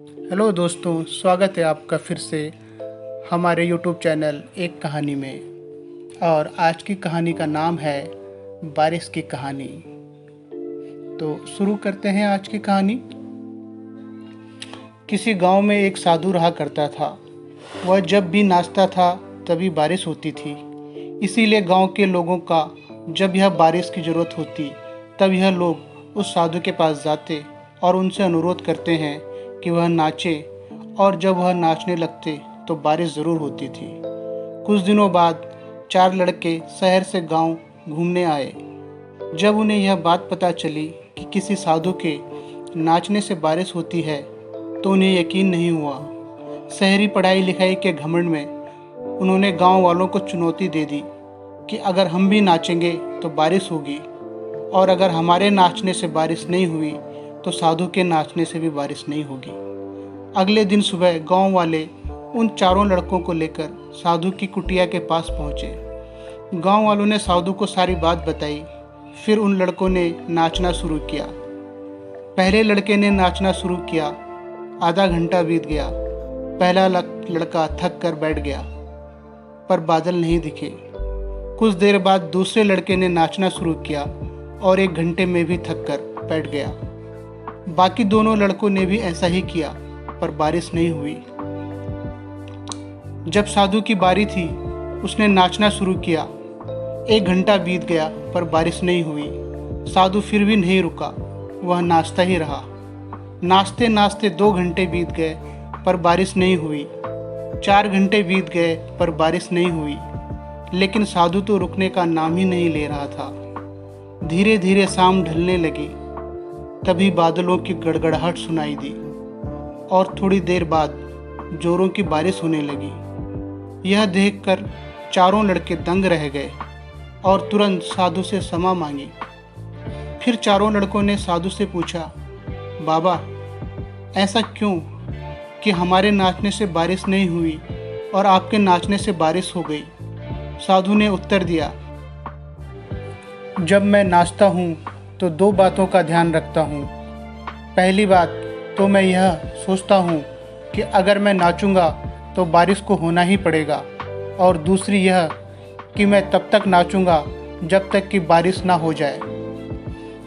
Hello दोस्तों, स्वागत है आपका फिर से हमारे यूट्यूब चैनल एक कहानी में। और आज की कहानी का नाम है बारिश की कहानी। तो शुरू करते हैं आज की कहानी। किसी गांव में एक साधु रहा करता था। वह जब भी नाचता था तभी बारिश होती थी। इसीलिए गांव के लोगों का जब यह बारिश की ज़रूरत होती तब यह लोग उस साधु के पास जाते और उनसे अनुरोध करते हैं कि वह नाचे, और जब वह नाचने लगते तो बारिश ज़रूर होती थी। कुछ दिनों बाद 4 लड़के शहर से गांव घूमने आए। जब उन्हें यह बात पता चली कि किसी साधु के नाचने से बारिश होती है तो उन्हें यकीन नहीं हुआ। शहरी पढ़ाई लिखाई के घमंड में उन्होंने गांव वालों को चुनौती दे दी कि अगर हम भी नाचेंगे तो बारिश होगी, और अगर हमारे नाचने से बारिश नहीं हुई तो साधु के नाचने से भी बारिश नहीं होगी। अगले दिन सुबह गांव वाले उन चारों लड़कों को लेकर साधु की कुटिया के पास पहुंचे। गांव वालों ने साधु को सारी बात बताई। फिर उन लड़कों ने नाचना शुरू किया। पहले लड़के ने नाचना शुरू किया। आधा घंटा बीत गया। पहला लड़का थक कर बैठ गया, पर बादल नहीं दिखे। कुछ देर बाद दूसरे लड़के ने नाचना शुरू किया और 1 घंटे में भी थक कर बैठ गया। बाकी दोनों लड़कों ने भी ऐसा ही किया, पर बारिश नहीं हुई। जब साधु की बारी थी, उसने नाचना शुरू किया। 1 घंटा बीत गया, पर बारिश नहीं हुई। साधु फिर भी नहीं रुका, वह नाचता ही रहा। नाचते नाचते 2 घंटे बीत गए, पर बारिश नहीं हुई। 4 घंटे बीत गए, पर बारिश नहीं हुई। लेकिन साधु तो रुकने का नाम ही नहीं ले रहा था। धीरे धीरे शाम ढलने लगी। तभी बादलों की गड़गड़ाहट सुनाई दी और थोड़ी देर बाद जोरों की बारिश होने लगी। यह देखकर चारों लड़के दंग रह गए और तुरंत साधु से क्षमा मांगी। फिर चारों लड़कों ने साधु से पूछा, बाबा, ऐसा क्यों कि हमारे नाचने से बारिश नहीं हुई और आपके नाचने से बारिश हो गई? साधु ने उत्तर दिया, जब मैं नाचता हूँ तो 2 बातों का ध्यान रखता हूँ। पहली बात तो मैं यह सोचता हूँ कि अगर मैं नाचूंगा तो बारिश को होना ही पड़ेगा, और दूसरी यह कि मैं तब तक नाचूंगा जब तक कि बारिश ना हो जाए।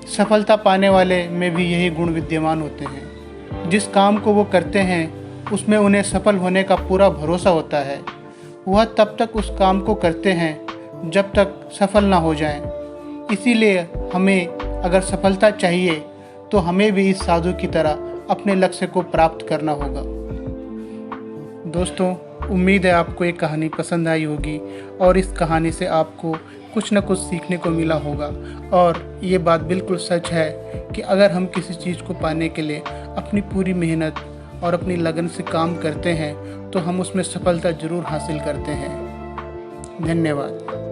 सफलता पाने वाले में भी यही गुण विद्यमान होते हैं। जिस काम को वो करते हैं उसमें उन्हें सफल होने का पूरा भरोसा होता है। वह तब तक उस काम को करते हैं जब तक सफल ना हो जाएं। इसीलिए हमें अगर सफलता चाहिए तो हमें भी इस साधु की तरह अपने लक्ष्य को प्राप्त करना होगा। दोस्तों, उम्मीद है आपको ये कहानी पसंद आई होगी और इस कहानी से आपको कुछ न कुछ सीखने को मिला होगा। और ये बात बिल्कुल सच है कि अगर हम किसी चीज़ को पाने के लिए अपनी पूरी मेहनत और अपनी लगन से काम करते हैं तो हम उसमें सफलता ज़रूर हासिल करते हैं। धन्यवाद।